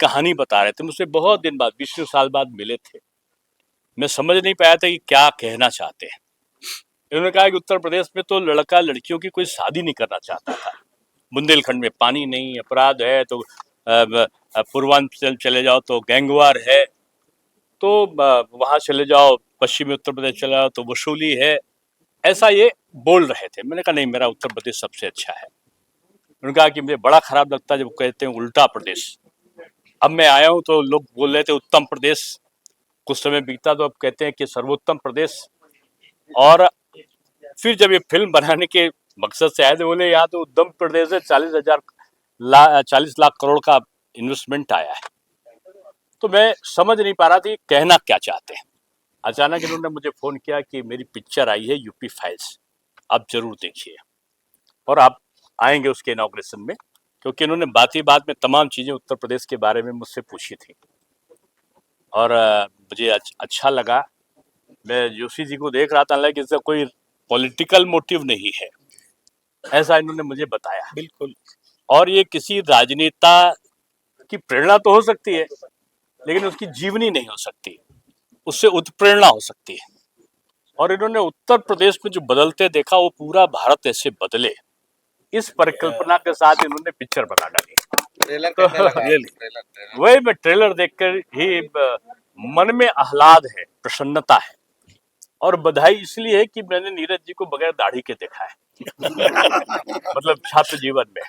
कहानी बता रहे थे, मुझसे बहुत दिन बाद 20 साल बाद मिले थे। मैं समझ नहीं पाया था कि क्या कहना चाहते हैं। इन्होंने कहा कि उत्तर प्रदेश में तो लड़का लड़कियों की कोई शादी नहीं करना चाहता था। बुंदेलखंड में पानी नहीं, अपराध है, तो पूर्वांचल चले जाओ तो गैंगवार है, तो वहां चले जाओ, पश्चिमी उत्तर प्रदेश चले जाओ तो वसूली है। ऐसा ये बोल रहे थे। मैंने कहा नहीं, मेरा उत्तर प्रदेश सबसे अच्छा है। उन्होंने कहा कि मुझे बड़ा खराब लगता है जब कहते हैं उल्टा प्रदेश। अब मैं आया हूं तो लोग बोल रहे थे उत्तम प्रदेश, कुछ समय बीता तो अब कहते हैं कि सर्वोत्तम प्रदेश। और फिर जब ये फिल्म बनाने के मकसद से आए थे, बोले यहाँ तो उत्तम प्रदेश है, 40 लाख करोड़ का इन्वेस्टमेंट आया है। तो मैं समझ नहीं पा रहा था कहना क्या चाहते हैं। अचानक इन्होंने मुझे फोन किया कि मेरी पिक्चर आई है यूपी फाइल्स, आप जरूर देखिए और आप आएंगे उसके इनॉग्रेशन में, क्योंकि इन्होंने बात ही बात में तमाम चीजें उत्तर प्रदेश के बारे में मुझसे पूछी थी। और मुझे अच्छा लगा। मैं जोशी जी को देख रहा था, लेकिन इसका कोई पॉलिटिकल मोटिव नहीं है, ऐसा इन्होंने मुझे बताया। बिल्कुल। और ये किसी राजनेता की प्रेरणा तो हो सकती है, लेकिन उसकी जीवनी नहीं हो सकती, उससे उत्प्रेरणा हो सकती है। और इन्होंने उत्तर प्रदेश में जो बदलते देखा, वो पूरा भारत ऐसे बदले, इस परिकल्पना के साथ इन्होंने पिक्चर बना डाली। ट्रेलर तो कैसा लगा? ट्रेलर वही मैं ट्रेलर देखकर ही मन में आह्लाद है, प्रसन्नता है। और बधाई इसलिए है कि मैंने नीरज जी को बगैर दाढ़ी के देखा है मतलब छात्र जीवन में।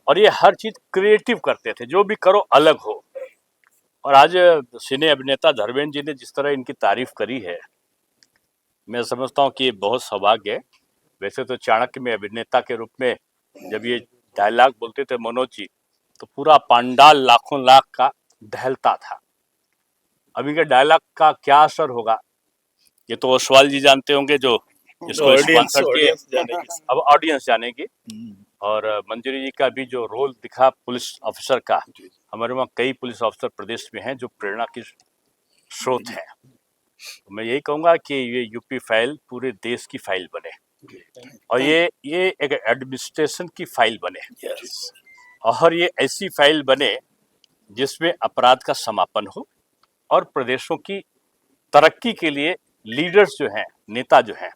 और ये हर चीज क्रिएटिव करते थे, जो भी करो अलग हो। और आज सिने अभिनेता धर्मेंद्र जी ने जिस तरह इनकी तारीफ करी है, मैं समझता हूँ कि ये बहुत सौभाग्य है। वैसे तो चाणक्य में अभिनेता के रूप में जब ये डायलॉग बोलते थे मनोज जी, तो पूरा पंडाल लाखों लाख का दहलता था। अभी के डायलॉग का क्या असर होगा, ये तो ओसवाल जी जानते होंगे, जो इसको स्पॉन्सर किए। अब ऑडियंस जानेगी। और मंजरी जी का भी जो रोल दिखा पुलिस ऑफिसर का, हमारे वहाँ कई पुलिस ऑफिसर प्रदेश में हैं जो प्रेरणा की स्रोत है। तो मैं यही कहूँगा कि ये यूपी फाइल पूरे देश की फाइल बने, और ये एक एडमिनिस्ट्रेशन की फाइल बने, और ये ऐसी फाइल बने जिसमें अपराध का समापन हो और प्रदेशों की तरक्की के लिए लीडर्स जो हैं, नेता जो हैं,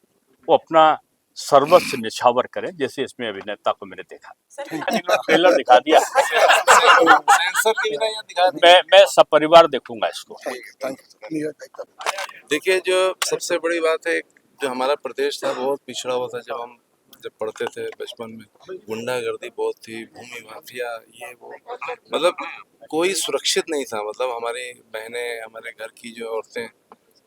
वो अपना सर्वस्व निछावर करें, जैसे इसमें अभिनेता को मैंने देखा। ट्रेलर दिखा दिया। सेंसर की बिना यहाँ दिखा दिया। मैं सपरिवार देखूंगा इसको। देखिए, जो सबसे बड़ी बात है, जो हमारा प्रदेश था बहुत पिछड़ा हुआ था। जब पढ़ते थे बचपन में, गुंडागर्दी बहुत थी, भूमि माफिया, ये वो, मतलब कोई सुरक्षित नहीं था। मतलब हमारी बहनें, हमारे घर की जो औरतें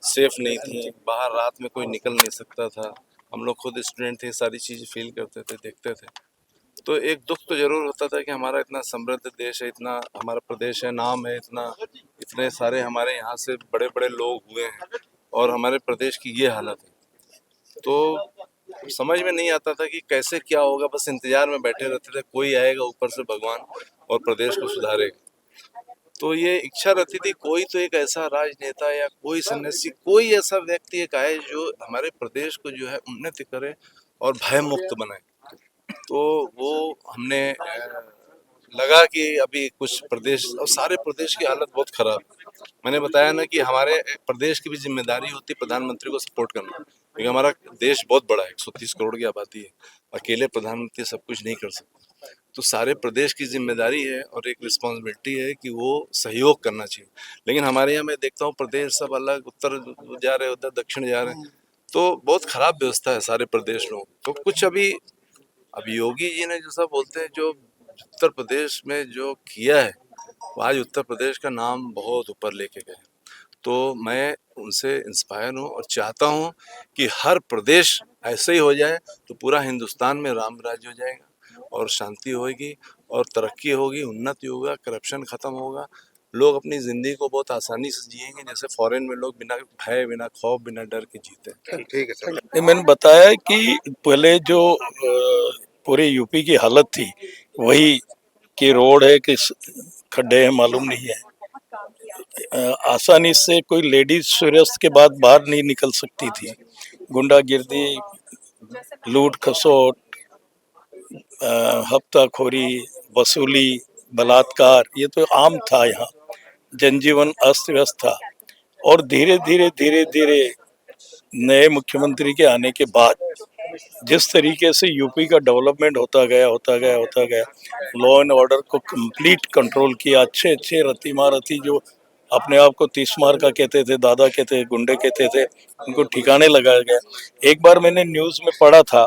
सेफ नहीं थी, बाहर रात में कोई निकल नहीं सकता था। हम लोग खुद स्टूडेंट थे, सारी चीज़ें फील करते थे, देखते थे। तो एक दुख तो जरूर होता था कि हमारा इतना समृद्ध देश है, इतना हमारा प्रदेश है, नाम है, इतने सारे हमारे यहाँ से बड़े बड़े लोग हुए हैं, और हमारे प्रदेश की ये हालत है। तो समझ में नहीं आता था कि कैसे क्या होगा। बस इंतजार में बैठे रहते थे, कोई आएगा ऊपर से भगवान और प्रदेश को सुधारेगा। तो ये इच्छा रहती थी कोई तो एक ऐसा राजनेता या कोई सन्यासी, कोई ऐसा व्यक्ति एक आए जो हमारे प्रदेश को जो है उन्नति करे और भय मुक्त बनाए। तो वो हमने लगा कि अभी कुछ प्रदेश, और सारे प्रदेश की हालत बहुत खराब है। मैंने बताया ना कि हमारे प्रदेश की भी जिम्मेदारी होती है प्रधानमंत्री को सपोर्ट करना, क्योंकि हमारा देश बहुत बड़ा है, 130 करोड़ की आबादी है। अकेले प्रधानमंत्री सब कुछ नहीं कर सकते। तो सारे प्रदेश की जिम्मेदारी है और एक रिस्पॉन्सिबिलिटी है कि वो सहयोग करना चाहिए। लेकिन हमारे यहाँ मैं देखता हूँ प्रदेश सब अलग, उत्तर जा रहे, उधर दक्षिण जा रहे हैं। तो बहुत खराब व्यवस्था है सारे प्रदेश लोगों। तो कुछ अभी योगी जी ने जैसा बोलते हैं, जो उत्तर प्रदेश में जो किया है, आज उत्तर प्रदेश का नाम बहुत ऊपर लेके गए। तो मैं उनसे इंस्पायर हूँ और चाहता हूँ कि हर प्रदेश ऐसे ही हो जाए, तो पूरा हिंदुस्तान में राम राज्य हो जाएगा और शांति होगी और तरक्की होगी, उन्नति होगा, करप्शन खत्म होगा। लोग अपनी ज़िंदगी को बहुत आसानी से जिएंगे, जैसे फॉरेन में लोग बिना भय, बिना खौफ, बिना डर के जीते हैं। ठीक है सर। मैंने बताया कि पहले जो पूरे यूपी की हालत थी, वही कि रोड है कि खड्डे हैं मालूम नहीं है। आसानी से कोई लेडीज सूर्यास्त के बाद बाहर नहीं निकल सकती थी। गुंडागिर्दी, लूट खसोट, हफ्ताखोरी, वसूली, बलात्कार, ये तो आम था यहाँ। जनजीवन अस्त व्यस्त था। और धीरे धीरे धीरे धीरे नए मुख्यमंत्री के आने के बाद जिस तरीके से यूपी का डेवलपमेंट होता गया, लॉ एंड ऑर्डर को कंप्लीट कंट्रोल किया। अच्छे अच्छे रतीमारती जो अपने आप को तीसमार का कहते थे, दादा कहते थे, गुंडे कहते थे, उनको ठिकाने लगाया गया। एक बार मैंने न्यूज में पढ़ा था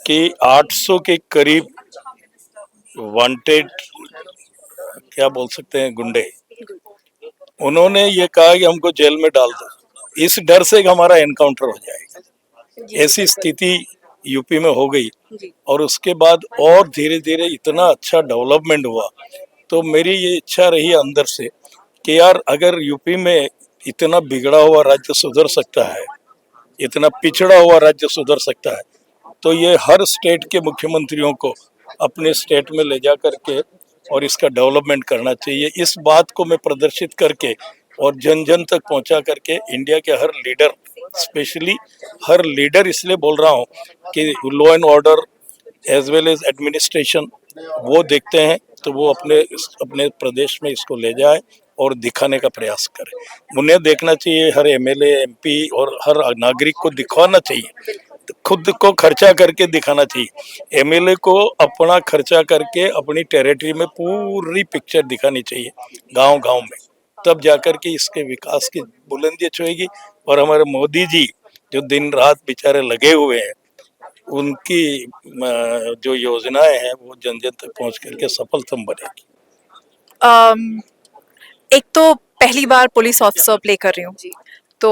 कि 800 के करीब वांटेड, क्या बोल सकते हैं, गुंडे, उन्होंने ये कहा कि हमको जेल में डाल दो, इस डर से कि हमारा एनकाउंटर हो जाएगा। ऐसी स्थिति यूपी में हो गई। और उसके बाद और धीरे धीरे इतना अच्छा डेवलपमेंट हुआ। तो मेरी ये इच्छा रही अंदर से कि यार, अगर यूपी में इतना बिगड़ा हुआ राज्य सुधर सकता है, इतना पिछड़ा हुआ राज्य सुधर सकता है, तो ये हर स्टेट के मुख्यमंत्रियों को अपने स्टेट में ले जा करके और इसका डेवलपमेंट करना चाहिए। इस बात को मैं प्रदर्शित करके और जन जन तक पहुंचा करके इंडिया के हर लीडर, स्पेशली हर लीडर इसलिए बोल रहा हूं कि law and order as well as administration वो देखते हैं, तो वो अपने प्रदेश में इसको ले जाए और दिखाने का प्रयास करे। उन्हें देखना चाहिए, हर एमएलए, एमपी और हर नागरिक को दिखाना चाहिए, खुद को खर्चा करके दिखाना चाहिए। एमएलए को अपना खर्चा करके अपनी टेरिटरी में पूरी पिक्चर दिखानी चाहिए, गांव गांव में, तब जाकर के इसके विकास की बुलंदी छुएगी। और हमारे मोदी जी जो दिन रात बेचारे लगे हुए हैं, उनकी जो योजनाएं हैं वो जन जन तक पहुंच करके सफलतम बनेगी। एक तो पहली बार पुलिस ऑफिसर प्ले कर रही हूँ, तो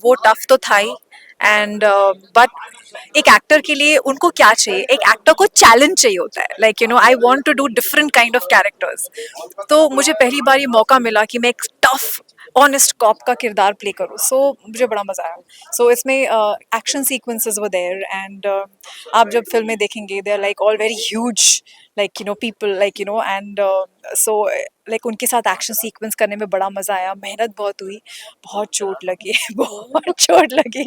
वो टफ तो था ही। एंड बट एक एक्टर के लिए उनको क्या चाहिए, एक एक्टर को चैलेंज चाहिए होता है। Like you know, I want to do different kind of characters. तो मुझे पहली बार ये मौका मिला कि मैं एक टफ ऑनेस्ट कॉप का किरदार प्ले करूँ, सो मुझे बड़ा मजा आया। सो इसमें action sequences were there, and आप जब फिल्में देखेंगे, they are like all very huge, like you know, people, like you know, and so like उनके साथ एक्शन सीक्वेंस करने में बड़ा मजा आया। मेहनत बहुत हुई, बहुत चोट लगी बहुत चोट लगी,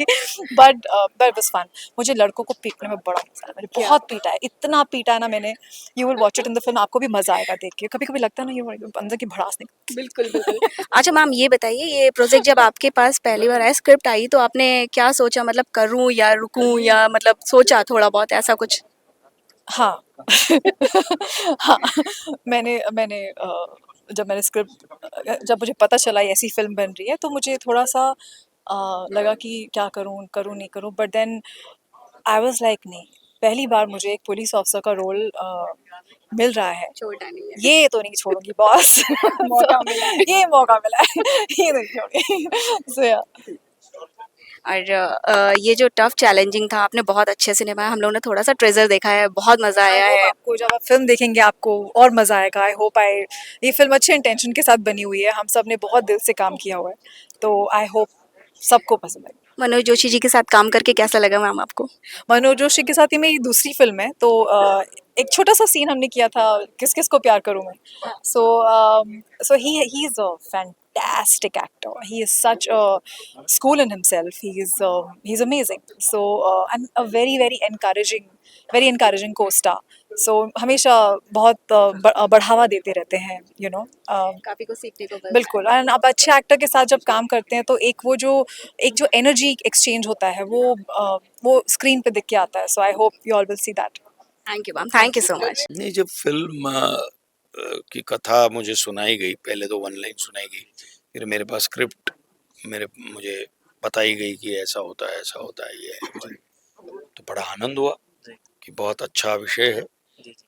बट वाज फन। मुझे लड़कों को पीटने में बड़ा मजा आया, मैंने बहुत पीटा है, इतना पीटा है ना मैंने। You will watch it in the film, आपको भी मजा आएगा देख के। कभी कभी लगता है ना, ये अंदर की भड़ास निकल। बिल्कुल बिल्कुल। अच्छा मैम, ये बताइए, ये प्रोजेक्ट जब आपके पास पहली बार आया, स्क्रिप्ट आई, तो आपने क्या सोचा, मतलब करूं या रुकूं, या मतलब सोचा थोड़ा बहुत ऐसा कुछ? हाँ हाँ, मैंने जब मैंने स्क्रिप्ट, जब मुझे पता चला ये ऐसी फिल्म बन रही है, तो मुझे थोड़ा सा लगा कि क्या करूं नहीं करूं, but then I was like, नहीं, पहली बार मुझे एक पुलिस ऑफिसर का रोल मिल रहा है, छोटा नहीं है। ये तो नहीं छोड़ूंगी बॉस। मौका मिला है। ये मौका मिला है, ये नहीं छोड़ूंगी। सो या और ये जो टफ चैलेंजिंग था, आपने बहुत अच्छे से निभाया। हम लोगों ने थोड़ा सा ट्रेजर देखा है, बहुत मजा आया है। आपको जब आप फिल्म देखेंगे आपको और मजा आएगा। आई होप ये फिल्म अच्छे इंटेंशन के साथ बनी हुई है, हम सब ने बहुत दिल से काम किया हुआ है, तो आई होप सबको पसंद आए। मनोज जोशी जी के साथ काम करके कैसा लगा मैम आपको? मनोज जोशी के साथ ही मेरी दूसरी फिल्म है, तो एक छोटा सा सीन हमने किया था, किस किस को प्यार करूं मैं। So he is a fantastic actor. He is such a school in himself. He's amazing. So I'm a very encouraging co-star. So हमेशा बहुत बढ़ावा देते रहते हैं, you know. काफी कुछ सीखने को मिला। बिल्कुल। एंड आप अच्छे एक्टर के साथ जब काम करते हैं, तो एक जो एनर्जी एक्सचेंज होता है, वो स्क्रीन पे दिख के आता है। So I hope you all will see that. Thank you ma'am, thank you so much. नहीं, जब फिल्म की कथा मुझे सुनाई गई, पहले तो वन लाइन सुनाई गई, फिर मेरे पास स्क्रिप्ट मुझे बताई गई कि ऐसा होता है ये है, तो बड़ा आनंद हुआ कि बहुत अच्छा विषय है।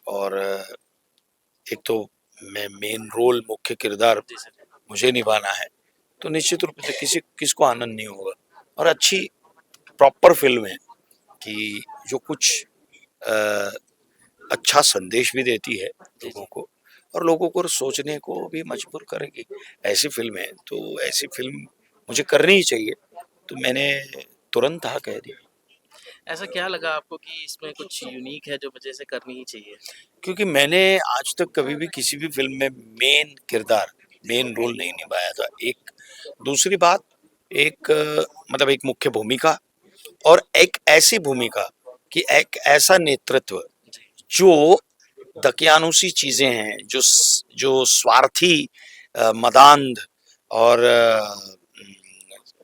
और एक तो मैं मेन रोल, मुख्य किरदार मुझे निभाना है, तो निश्चित रूप से किसको आनंद नहीं होगा। और अच्छी प्रॉपर फिल्म है कि जो कुछ अच्छा संदेश भी देती है लोगों को, और लोगों को सोचने को भी मजबूर करेगी। ऐसी फिल्म है, तो ऐसी फिल्म मुझे करनी ही चाहिए, तो मैंने तुरंत हाँ कह दिया। ऐसा क्या लगा आपको कि इसमें कुछ यूनिक है जो वजह से करनी ही चाहिए? क्योंकि मैंने आज तक कभी भी किसी भी फिल्म में मेन रोल नहीं निभाया था। एक दूसरी बात, मतलब एक मुख्य भूमिका, और एक ऐसी भूमिका कि एक ऐसा नेतृत्व जो दकियानुसी चीजें हैं, जो स्वार्थी मदांध और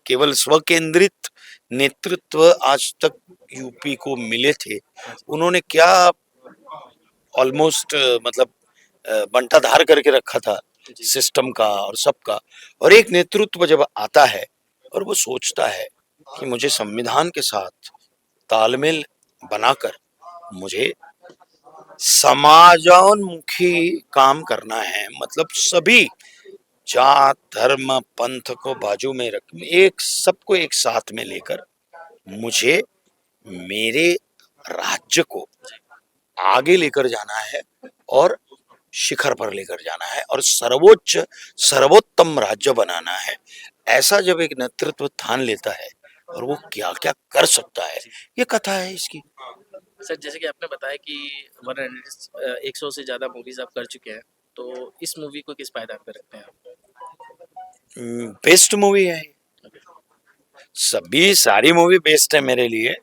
केवल स्वकेंद्रित नेतृत्व आज तक यूपी को मिले थे, उन्होंने क्या ऑलमोस्ट मतलब बंटाधार करके रखा था सिस्टम का और सबका। और एक नेतृत्व जब आता है और वो सोचता है कि मुझे संविधान के साथ तालमेल बनाकर मुझे समाजोन्मुखी काम करना है, मतलब सभी जात धर्म पंथ को बाजू में रख एक सबको एक साथ में लेकर मुझे मेरे राज्य को आगे लेकर जाना है और शिखर पर लेकर जाना है और सर्वोच्च सर्वोत्तम राज्य बनाना है। ऐसा जब एक नेतृत्व ठान लेता है और वो क्या क्या कर सकता है, ये कथा है इसकी। सर जैसे कि आपने बताया कि 100 से ज़्यादा मूवीज आप कर चुके हैं, तो इस मूवी को किस पायदान पे रखते हैं आप? बेस्ट मूवी है, सभी सारी मूवी बेस्ट है मेरे लिए,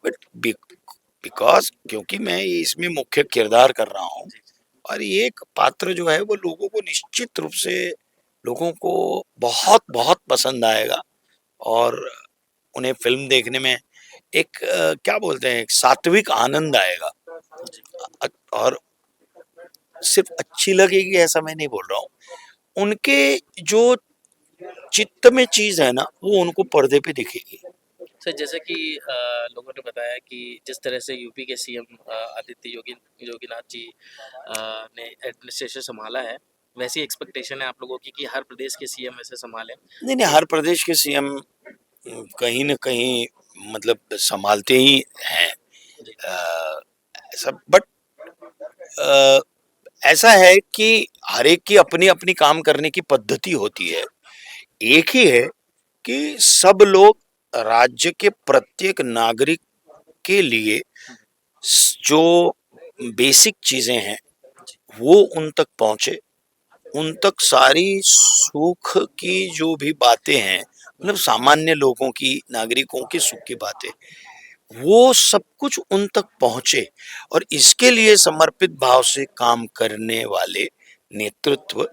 बट बिकॉज क्योंकि मैं इसमें मुख्य किरदार कर रहा हूँ और ये एक पात्र जो है वो लोगों को निश्चित रूप से लोगों को बहुत बहुत पसंद आएगा और उन्हें फिल्म देखने में एक क्या बोलते हैं, एक सात्विक आनंद आएगा। और सिर्फ अच्छी लगेगी ऐसा मैं नहीं बोल रहा हूँ, उनके जो चित्त में चीज है ना वो उनको पर्दे पे दिखेगी। सर जैसे कि लोगों ने बताया कि जिस तरह से यूपी के सीएम आदित्य योगीनाथ जी ने एडमिनिस्ट्रेशन संभाला है, वैसी एक्सपेक्टेशन है आप लोगों की कि हर प्रदेश के सीएम ऐसे संभालें? नहीं, हर प्रदेश के सीएम कहीं न कहीं मतलब संभालते ही हैं सब, बट ऐसा है कि हर एक की अपनी अपनी काम करने की पद्धति होती है। एक ही है कि सब लोग राज्य के प्रत्येक नागरिक के लिए जो बेसिक चीजें हैं वो उन तक पहुंचे, उन तक सारी सुख की जो भी बातें हैं, मतलब सामान्य लोगों की नागरिकों की सुख की बातें, वो सब कुछ उन तक पहुंचे और इसके लिए समर्पित भाव से काम करने वाले नेतृत्व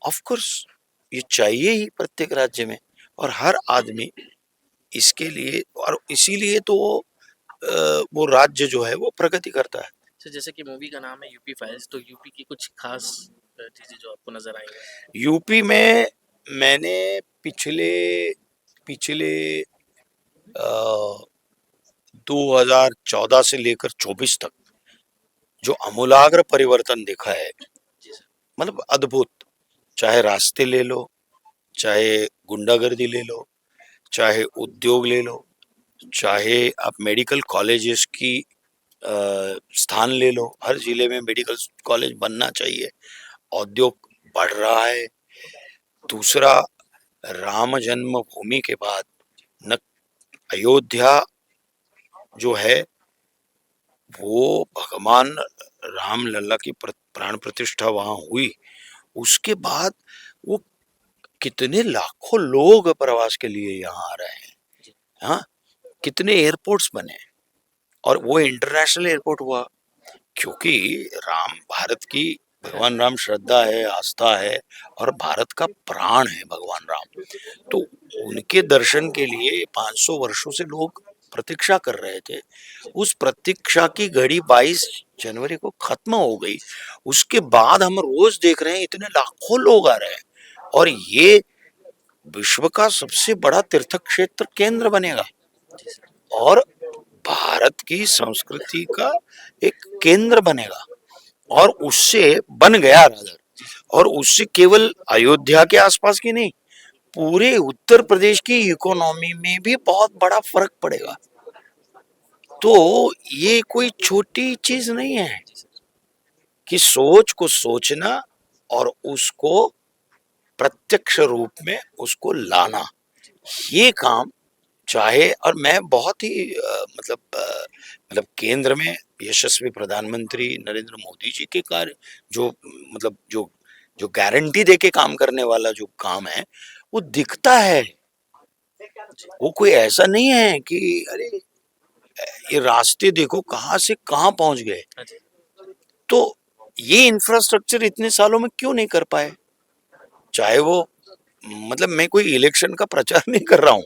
ऑफ कोर्स ये चाहिए ही प्रत्येक राज्य में और हर आदमी इसके लिए, और इसीलिए तो वो राज्य जो है वो प्रगति करता है। सर जैसे कि मूवी का नाम है यूपी फाइल्स, तो यूपी की कुछ खास चीजें जो आपको नजर आएंगी? यूपी में मैंने पिछले पिछले 2014 से लेकर 24 तक जो आमूलाग्र परिवर्तन देखा है, मतलब अद्भुत। चाहे रास्ते ले लो, चाहे गुंडागर्दी ले लो, चाहे उद्योग ले लो, चाहे आप मेडिकल कॉलेजेस की स्थान ले लो, हर जिले में मेडिकल कॉलेज बनना चाहिए, औद्योग बढ़ रहा है। दूसरा, राम जन्मभूमि के बाद न अयोध्या जो है वो भगवान राम लल्ला की प्राण प्रतिष्ठा वहां हुई, उसके बाद वो कितने लाखों लोग प्रवास के लिए यहाँ आ रहे हैं, हाँ, कितने एयरपोर्ट्स बने और वो इंटरनेशनल एयरपोर्ट हुआ क्योंकि राम भारत की भगवान राम श्रद्धा है, आस्था है और भारत का प्राण है भगवान राम। तो उनके दर्शन के लिए 500 वर्षों से लोग प्रतीक्षा कर रहे थे। उस प्रतीक्षा की घड़ी 22 जनवरी को खत्म हो गई। उसके बाद हम रोज देख रहे हैं इतने लाखों लोग आ रहे हैं और ये विश्व का सबसे बड़ा तीर्थ क्षेत्र केंद्र बनेगा और भारत की संस्कृति का एक केंद्र बनेगा और उससे बन गया राजा, और उससे केवल अयोध्या के आसपास की नहीं, पूरे उत्तर प्रदेश की इकोनॉमी में भी बहुत बड़ा फर्क पड़ेगा। तो ये कोई छोटी चीज नहीं है कि सोच को सोचना और उसको प्रत्यक्ष रूप में उसको लाना, ये काम चाहे, और मैं बहुत ही मतलब केंद्र में यशस्वी प्रधानमंत्री नरेंद्र मोदी जी के कार्य जो मतलब जो गारंटी देके काम करने वाला जो काम है वो दिखता है। वो कोई ऐसा नहीं है कि अरे ये रास्ते देखो कहाँ से कहाँ पहुंच गए। तो ये इंफ्रास्ट्रक्चर इतने सालों में क्यों नहीं कर पाए? चाहे वो, मतलब मैं कोई इलेक्शन का प्रचार नहीं कर रहा हूँ,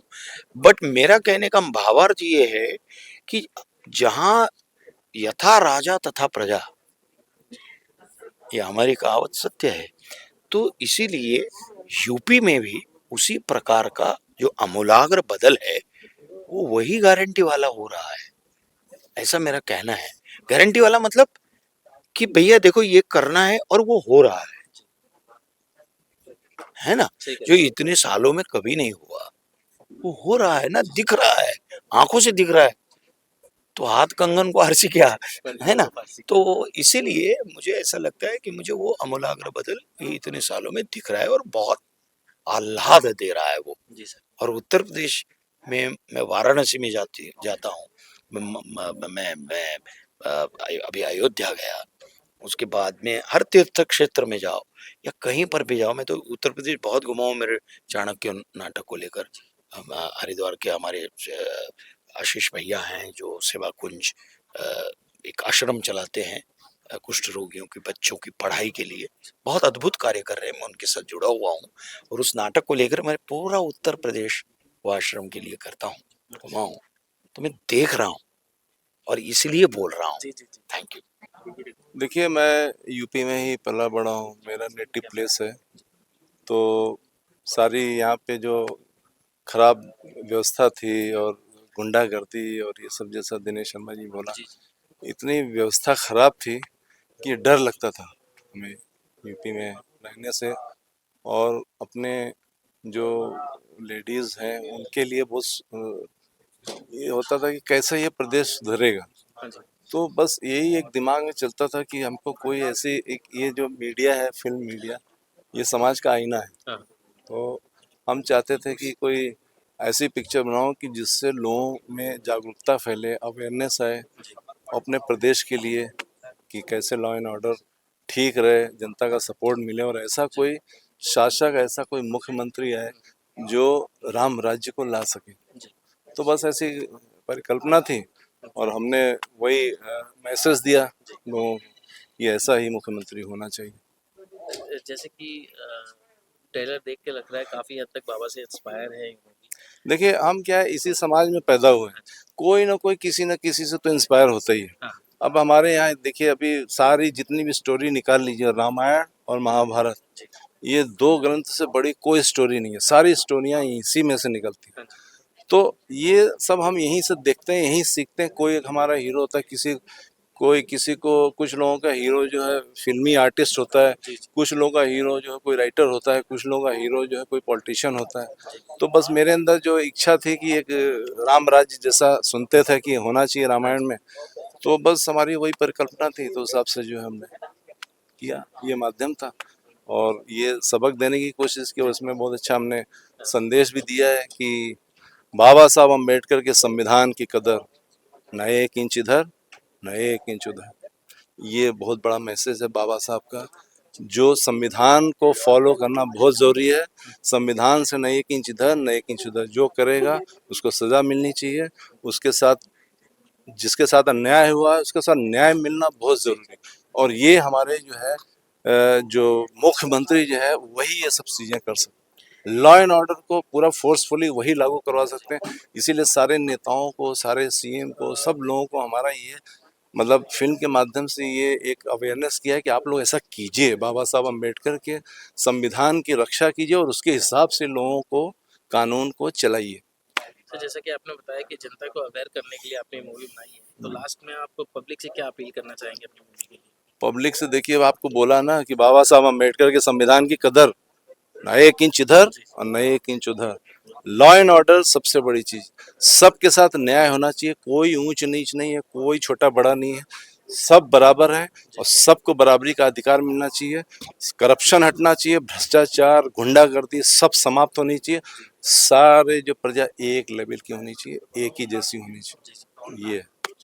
बट मेरा कहने का भावार्थ ये है कि जहां यथा राजा तथा प्रजा, ये हमारी कहावत सत्य है। तो इसीलिए यूपी में भी उसी प्रकार का जो आमूलाग्र बदल है वो वही गारंटी वाला हो रहा है, ऐसा मेरा कहना है। गारंटी वाला मतलब कि भैया देखो ये करना है और वो हो रहा है ना, सही कह जो इतने सालों में कभी नहीं हुआ वो हो रहा है ना, दिख रहा है, आंखों से दिख रहा है। तो हाथ कंगन को आरसी क्या, है ना। तो इसीलिए मुझे ऐसा लगता है कि मुझे वो अमूलाग्र बदल ये इतने सालों में दिख रहा है और बहुत आह्लाद दे रहा है वो। जी सर। और उत्तर प्रदेश में मैं वाराणसी में जाता हूँ, मैं अभी अयोध्या गया, उसके बाद में हर तीर्थ क्षेत्र में जाओ या कहीं पर भी जाओ, मैं तो उत्तर प्रदेश बहुत घुमा हूँ मेरे चाणक्य नाटक को लेकर। हरिद्वार के हमारे आशीष भैया हैं जो सेवा कुंज एक आश्रम चलाते हैं कुष्ठ रोगियों के बच्चों की पढ़ाई के लिए, बहुत अद्भुत कार्य कर रहे हैं, मैं उनके साथ जुड़ा हुआ हूँ। और उस नाटक को लेकर मैं पूरा उत्तर प्रदेश वो आश्रम के लिए करता हूँ, घुमा हूँ, तो मैं देख रहा हूँ और इसलिए बोल रहा हूँ। जी जी जी। Thank you. देखिए, मैं यूपी में ही पला बड़ा हूँ, मेरा नेटिव प्लेस है। तो सारी यहाँ पे जो खराब व्यवस्था थी और गुंडागर्दी और ये सब, जैसा दिनेश शर्मा जी बोला, जी इतनी व्यवस्था खराब थी कि डर लगता था हमें यूपी में रहने से। और अपने जो लेडीज़ हैं उनके लिए बहुत ये होता था कि कैसे ये प्रदेश सुधरेगा। हाँ जी। तो बस यही एक दिमाग में चलता था कि हमको कोई ऐसी एक, ये जो मीडिया है, फिल्म मीडिया, ये समाज का आईना है। हाँ तो हम चाहते थे कि कोई ऐसी पिक्चर बनाओ कि जिससे लोगों में जागरूकता फैले, अवेयरनेस आए अपने प्रदेश के लिए कि कैसे लॉ एंड ऑर्डर ठीक रहे, जनता का सपोर्ट मिले और ऐसा कोई शासक, ऐसा कोई मुख्यमंत्री आए जो राम राज्य को ला सके। तो बस ऐसी परिकल्पना थी और हमने वही मैसेज दिया लोगों को कि ऐसा ही मुख्यमंत्री होना चाहिए। जैसे कि ट्रेलर देख के लग रहा है काफी हद तक बाबा से इंस्पायर है ये मूवी। देखिए, हम क्या है, इसी समाज में पैदा हुए हैं, कोई ना कोई किसी न किसी से तो इंस्पायर होता ही है। हाँ अब हमारे यहाँ देखिए, अभी सारी जितनी भी स्टोरी निकाल लीजिए, रामायण और महाभारत, जी ये दो ग्रंथ से बड़ी कोई स्टोरी नहीं है, सारी स्टोरियाँ इसी में से निकलती हैं। हाँ जी तो ये सब हम यहीं से देखते हैं, यहीं सीखते हैं। कोई एक हमारा हीरो होता है, कोई किसी को, कुछ लोगों का हीरो जो है फिल्मी आर्टिस्ट होता है, जी जी कुछ लोगों का हीरो जो है कोई राइटर होता है, कुछ लोगों का हीरो जो है कोई पॉलिटिशियन होता है। तो बस मेरे अंदर जो इच्छा थी कि एक राम राज्य जैसा सुनते थे कि होना चाहिए रामायण में, तो बस हमारी वही परिकल्पना थी। तो उस हिसाब से जो है हमने किया, ये माध्यम था और ये सबक देने की कोशिश की और उसमें बहुत अच्छा हमने संदेश भी दिया है कि बाबा साहब अम्बेडकर के संविधान की कदर, न एक इंच इधर न एक इंच उधर। ये बहुत बड़ा मैसेज है बाबा साहब का, जो संविधान को फॉलो करना बहुत ज़रूरी है। संविधान से न एक इंच इधर न एक इंच उधर, जो करेगा उसको सज़ा मिलनी चाहिए, उसके साथ जिसके साथ अन्याय हुआ है उसके साथ न्याय मिलना बहुत ज़रूरी है। और ये हमारे जो है जो मुख्यमंत्री जो है वही ये सब चीज़ें कर सकते हैं। लॉ एंड ऑर्डर को पूरा फोर्सफुली वही लागू करवा सकते हैं। इसीलिए सारे नेताओं को, सारे सीएम को, सब लोगों को हमारा ये मतलब फिल्म के माध्यम से ये एक अवेयरनेस किया है कि आप लोग ऐसा कीजिए, बाबा साहब अम्बेडकर के संविधान की रक्षा कीजिए और उसके हिसाब से लोगों को, कानून को चलाइए। तो जैसा कि आपने बताया कि जनता को अवेयर करने के लिए आपने मूवी बनाई है, तो लास्ट में आप पब्लिक से क्या अपील करना चाहेंगे अपनी मूवी के लिए? पब्लिक से देखिए, आपको बोला ना कि बाबा साहब अम्बेडकर के संविधान की कदर, न एक इंच इधर और न एक इंच उधर। लॉ एंड ऑर्डर सबसे बड़ी चीज, सबके साथ न्याय होना चाहिए, कोई ऊंच नीच नहीं है, कोई छोटा बड़ा नहीं है, सब बराबर है और सबको बराबरी का अधिकार मिलना चाहिए। करप्शन हटना चाहिए, भ्रष्टाचार, गुंडागर्दी सब समाप्त होनी चाहिए। सारे जो प्रजा एक लेवल की होनी चाहिए, एक ही जैसी होनी चाहिए, ये है।